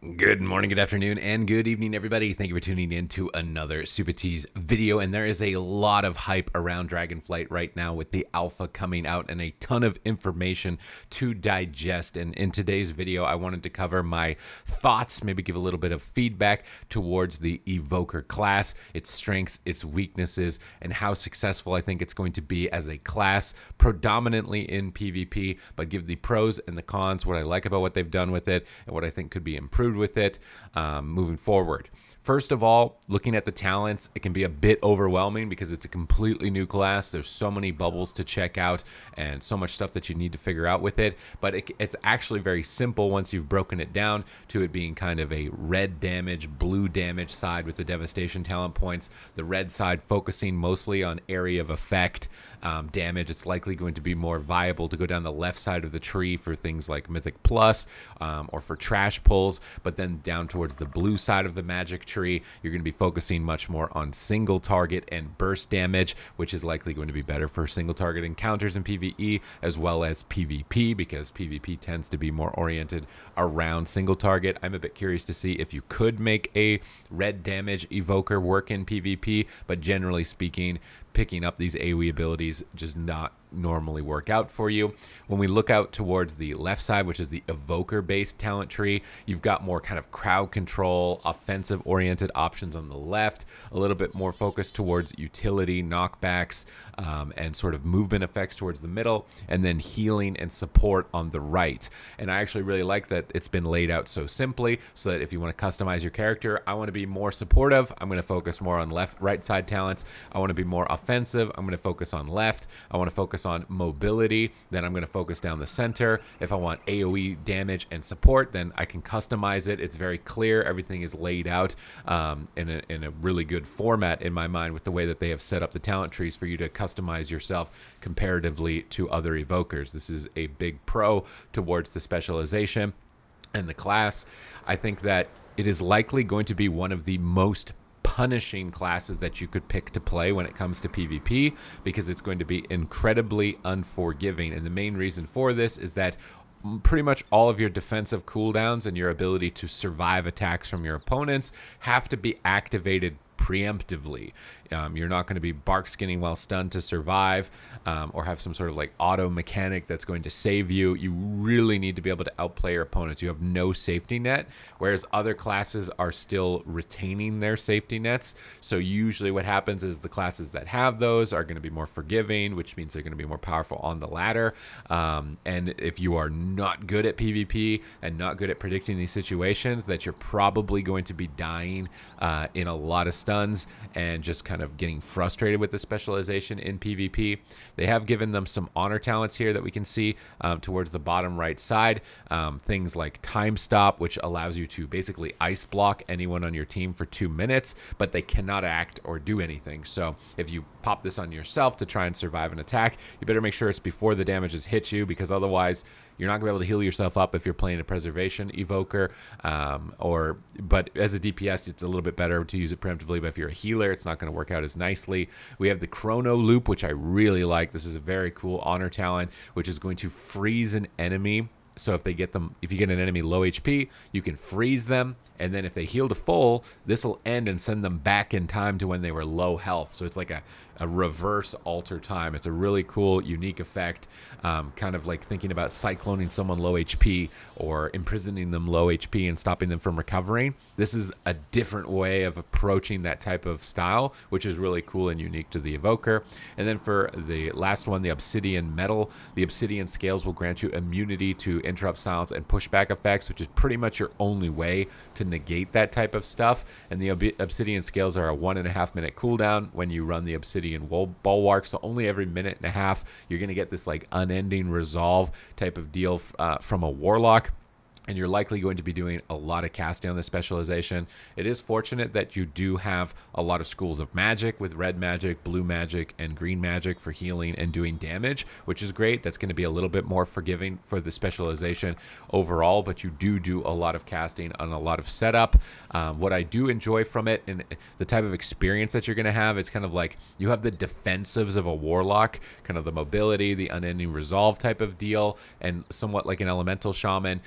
Good morning, good afternoon, and good evening, everybody. Thank you for tuning in to another Super Tease video. And there is a lot of hype around Dragonflight right now with the alpha coming out and a ton of information to digest. And in today's video, I wanted to cover my thoughts, maybe give a little bit of feedback towards the Evoker class, its strengths, its weaknesses, and how successful I think it's going to be as a class, predominantly in PvP, but give the pros and the cons, what I like about what they've done with it, and what I think could be improved with it moving forward. First of all, looking at the talents, it can be a bit overwhelming because it's a completely new class. There's so many bubbles to check out and so much stuff that you need to figure out with it. But it's actually very simple once you've broken it down to it being kind of a red damage, blue damage side with the devastation talent points. The red side focusing mostly on area of effect damage. It's likely going to be more viable to go down the left side of the tree for things like Mythic Plus or for trash pulls. But then down towards the blue side of the magic tree, you're going to be focusing much more on single target and burst damage, which is likely going to be better for single target encounters in PvE as well as PvP, because PvP tends to be more oriented around single target. I'm a bit curious to see if you could make a red damage evoker work in PvP, but generally speaking, picking up these AoE abilities just not normally work out for you. When we look out towards the left side, which is the evoker based talent tree, you've got more kind of crowd control, offensive oriented options on the left, a little bit more focused towards utility, knockbacks, and sort of movement effects towards the middle, and then healing and support on the right. And I actually really like that it's been laid out so simply, so that if you want to customize your character, I want to be more supportive, I'm going to focus more on right side talents. I want to be more offensive, I'm going to focus on left. I want to focus on mobility, then I'm going to focus down the center. If I want AoE damage and support, then I can customize it. It's very clear. Everything is laid out in a really good format in my mind, with the way that they have set up the talent trees for you to customize yourself comparatively to other evokers. This is a big pro towards the specialization and the class. I think that it is likely going to be one of the most punishing classes that you could pick to play when it comes to PvP, because it's going to be incredibly unforgiving. And the main reason for this is that pretty much all of your defensive cooldowns and your ability to survive attacks from your opponents have to be activated preemptively. You're not going to be bark skinning while stunned to survive, or have some sort of like auto mechanic that's going to save you. You really need to be able to outplay your opponents. You have no safety net, whereas other classes are still retaining their safety nets. So usually what happens is the classes that have those are going to be more forgiving, which means they're going to be more powerful on the ladder. And if you are not good at PvP and not good at predicting these situations, that you're probably going to be dying in a lot of stuns and just kind of getting frustrated with the specialization in PvP. They have given them some honor talents here that we can see towards the bottom right side. Things like time stop, which allows you to basically ice block anyone on your team for 2 minutes, but they cannot act or do anything. So if you pop this on yourself to try and survive an attack, you better make sure it's before the damage has hit you, because otherwise you're not going to be able to heal yourself up if you're playing a preservation evoker. But as a DPS, it's a little bit better to use it preemptively. But if you're a healer, it's not going to work out as nicely. We have the chrono loop, which I really like. This is a very cool honor talent, which is going to freeze an enemy. So if you get an enemy low HP, you can freeze them, and then if they heal to full, this will end and send them back in time to when they were low health. So it's like a reverse alter time. It's a really cool, unique effect, kind of like thinking about cycloning someone low HP or imprisoning them low HP and stopping them from recovering. This is a different way of approaching that type of style, which is really cool and unique to the Evoker. And then for the last one, the Obsidian Metal, the Obsidian Scales will grant you immunity to interrupt, silence, and pushback effects, which is pretty much your only way to negate that type of stuff. And the Obsidian Scales are a 1.5 minute cooldown when you run the Obsidian Bulwark. So only every minute and a half, you're going to get this like unending resolve type of deal from a Warlock. And you're likely going to be doing a lot of casting on this specialization. It is fortunate that you do have a lot of schools of magic with red magic, blue magic, and green magic for healing and doing damage, which is great. That's going to be a little bit more forgiving for the specialization overall, but you do a lot of casting on a lot of setup. What I do enjoy from it and the type of experience that you're going to have is kind of like you have the defensives of a Warlock, kind of the mobility, the unending resolve type of deal, and somewhat like an elemental shaman.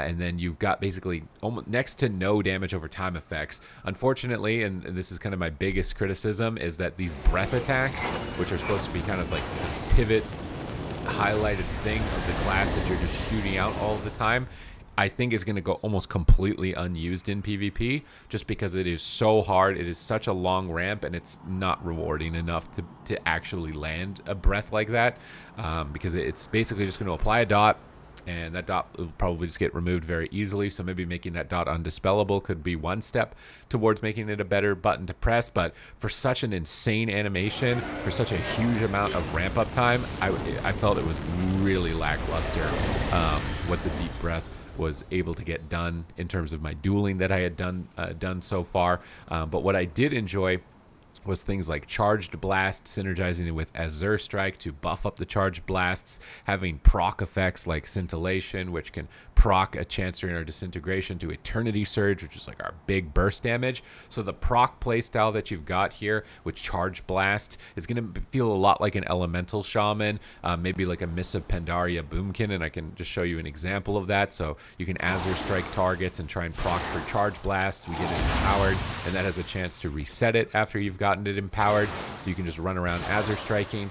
and then you've got basically almost next to no damage over time effects. Unfortunately, and this is kind of my biggest criticism, is that these breath attacks, which are supposed to be kind of like the pivot highlighted thing of the class that you're just shooting out all of the time, I think is going to go almost completely unused in PvP, just because it is so hard. It is such a long ramp, and it's not rewarding enough to actually land a breath like that, because it's basically just going to apply a dot, and that dot will probably just get removed very easily. So maybe making that dot undispellable could be one step towards making it a better button to press. But for such an insane animation, for such a huge amount of ramp up time, I felt it was really lackluster what the deep breath was able to get done in terms of my dueling that I had done so far. But what I did enjoy was things like Charged Blast, synergizing it with Azure Strike to buff up the Charged Blasts, having proc effects like Scintillation, which can proc a chance during our disintegration, to Eternity Surge, which is like our big burst damage. So the proc playstyle that you've got here with Charged Blast is going to feel a lot like an Elemental Shaman, maybe like a Miss of Pandaria Boomkin, and I can just show you an example of that. So you can Azure Strike targets and try and proc for Charge Blast. We get it empowered, and that has a chance to reset it after you've gotten it empowered, so you can just run around Azure Striking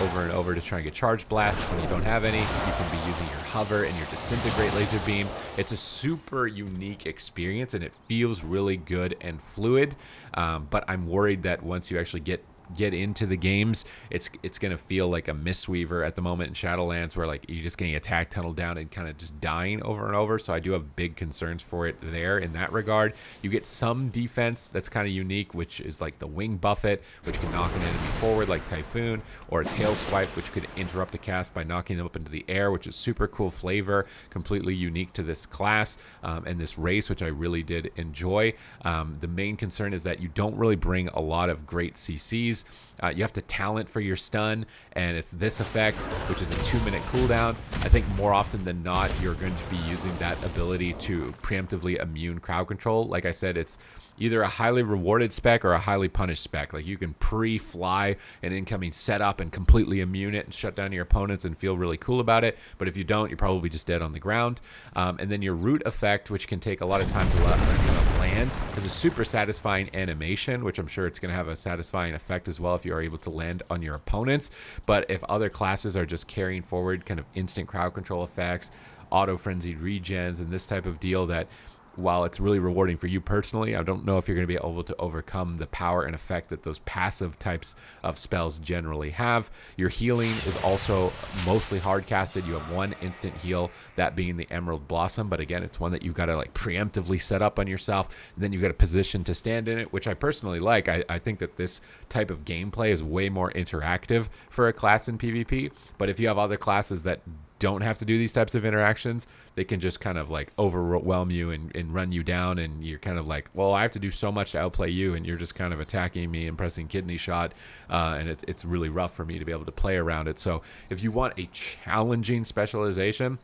over and over to try and get Charge Blasts. When you don't have any, you can be using your Hover and your Disintegrate Laser Beam. It's a super unique experience, and it feels really good and fluid, but I'm worried that once you actually get into the games, it's going to feel like a Mistweaver at the moment in Shadowlands, where like you're just getting attack tunneled down and kind of just dying over and over. So I do have big concerns for it there in that regard. You get some defense that's kind of unique, which is like the Wing Buffet, which can knock an enemy forward like Typhoon, or a Tail Swipe, which could interrupt a cast by knocking them up into the air, which is super cool flavor, completely unique to this class and this race, which I really did enjoy. The main concern is that you don't really bring a lot of great CCs. You have to talent for your stun, and it's this effect, which is a 2-minute cooldown. I think more often than not, you're going to be using that ability to preemptively immune crowd control. Like I said, it's either a highly rewarded spec or a highly punished spec. Like you can pre-fly an incoming setup and completely immune it and shut down your opponents and feel really cool about it. But if you don't, you're probably just dead on the ground. And then your root effect, which can take a lot of time to land, is a super satisfying animation, which I'm sure it's going to have a satisfying effect as well if you are able to land on your opponents. But if other classes are just carrying forward kind of instant crowd control effects, auto-frenzied regens, and this type of deal, that while it's really rewarding for you personally, I don't know if you're going to be able to overcome the power and effect that those passive types of spells generally have. Your healing is also mostly hard casted. You have one instant heal, that being the Emerald Blossom, but again, it's one that you've got to like preemptively set up on yourself, and then you've got a position to stand in it, which I personally like. I think that this type of gameplay is way more interactive for a class in PvP, but if you have other classes that don't have to do these types of interactions, they can just kind of like overwhelm you and run you down, and you're kind of like, well, I have to do so much to outplay you, and you're just kind of attacking me and pressing kidney shot, and it's really rough for me to be able to play around it. So if you want a challenging specialization,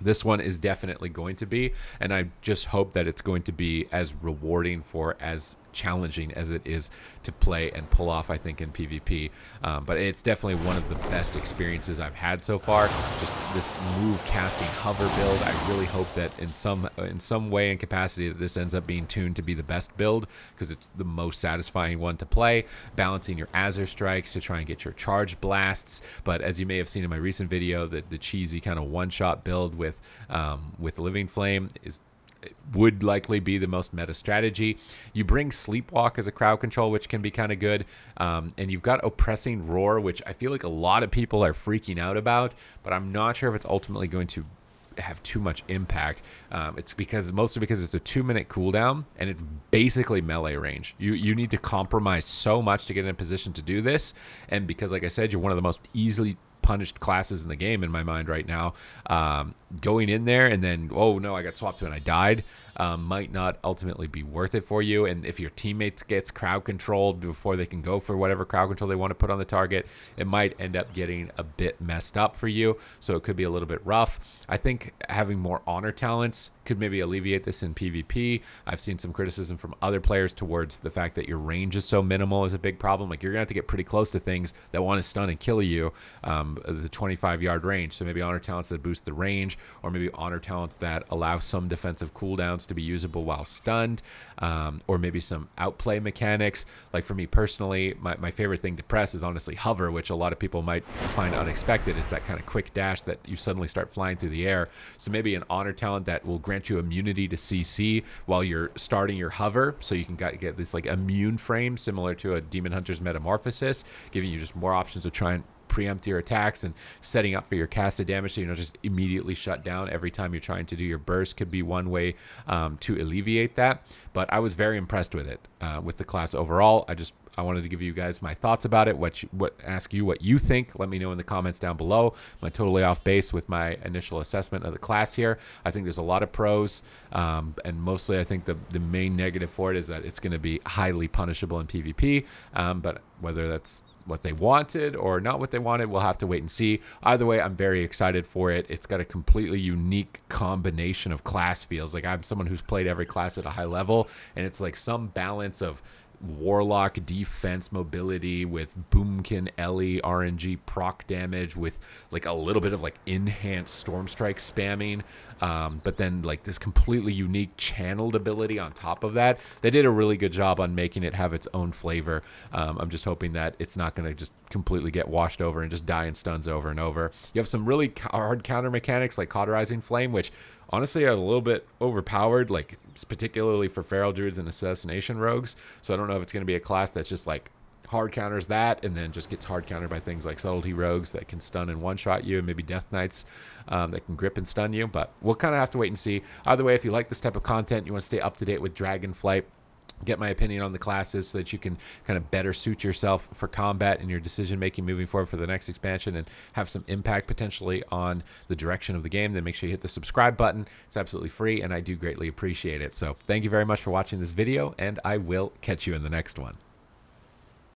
this one is definitely going to be, and I just hope that it's going to be as rewarding for as challenging as it is to play and pull off, I think, in PvP. But it's definitely one of the best experiences I've had so far. Just this move casting hover build. I really hope that in some way and capacity that this ends up being tuned to be the best build, because it's the most satisfying one to play. Balancing your Azure Strikes to try and get your Charge Blasts. But as you may have seen in my recent video, the cheesy kind of one-shot build with Living Flame would likely be the most meta strategy. You bring Sleepwalk as a crowd control, which can be kind of good, and you've got Oppressing Roar, which I feel like a lot of people are freaking out about, but I'm not sure if it's ultimately going to have too much impact. It's mostly because it's a 2-minute cooldown, and it's basically melee range. You need to compromise so much to get in a position to do this, and because, like I said, you're one of the most easily punished classes in the game in my mind right now, going in there and then, oh no, I got swapped to and I died, might not ultimately be worth it for you. And if your teammates gets crowd controlled before they can go for whatever crowd control they want to put on the target, it might end up getting a bit messed up for you, so it could be a little bit rough. I think having more honor talents could maybe alleviate this in PvP. I've seen some criticism from other players towards the fact that your range is so minimal is a big problem. Like, you're gonna have to get pretty close to things that want to stun and kill you the 25-yard range. So maybe honor talents that boost the range, or maybe honor talents that allow some defensive cooldowns to be usable while stunned, or maybe some outplay mechanics. Like for me personally, my favorite thing to press is honestly hover, which a lot of people might find unexpected. It's that kind of quick dash that you suddenly start flying through the air. So maybe an honor talent that will grant you immunity to CC while you're starting your hover, so you can get this like immune frame similar to a Demon Hunter's Metamorphosis, giving you just more options to try and preempt your attacks and setting up for your casted damage, so you don't just immediately shut down every time you're trying to do your burst. Could be one way to alleviate that. But I was very impressed with it, with the class overall. I wanted to give you guys my thoughts about it, ask you what you think. Let me know in the comments down below. Am I totally off base with my initial assessment of the class here? I think there's a lot of pros, and mostly I think the main negative for it is that it's going to be highly punishable in PvP, but whether that's what they wanted or not what they wanted, we'll have to wait and see. Either way, I'm very excited for it. It's got a completely unique combination of class feels. Like, I'm someone who's played every class at a high level, and it's like some balance of Warlock defense mobility with Boomkin Ellie RNG proc damage with like a little bit of like enhanced Storm Strike spamming, but then like this completely unique channeled ability on top of that. They did a really good job on making it have its own flavor. I'm just hoping that it's not going to just completely get washed over and just die in stuns over and over. You have some really hard counter mechanics like Cauterizing Flame, which honestly are a little bit overpowered, like particularly for Feral Druids and Assassination Rogues. So I don't know if it's going to be a class that's just like hard counters that and then just gets hard countered by things like Subtlety Rogues that can stun and one-shot you, and maybe Death Knights that can grip and stun you. But we'll kind of have to wait and see. Either way, if you like this type of content, you want to stay up to date with Dragonflight, get my opinion on the classes so that you can kind of better suit yourself for combat and your decision making moving forward for the next expansion and have some impact potentially on the direction of the game, then make sure you hit the subscribe button. It's absolutely free and I do greatly appreciate it. So thank you very much for watching this video, and I will catch you in the next one.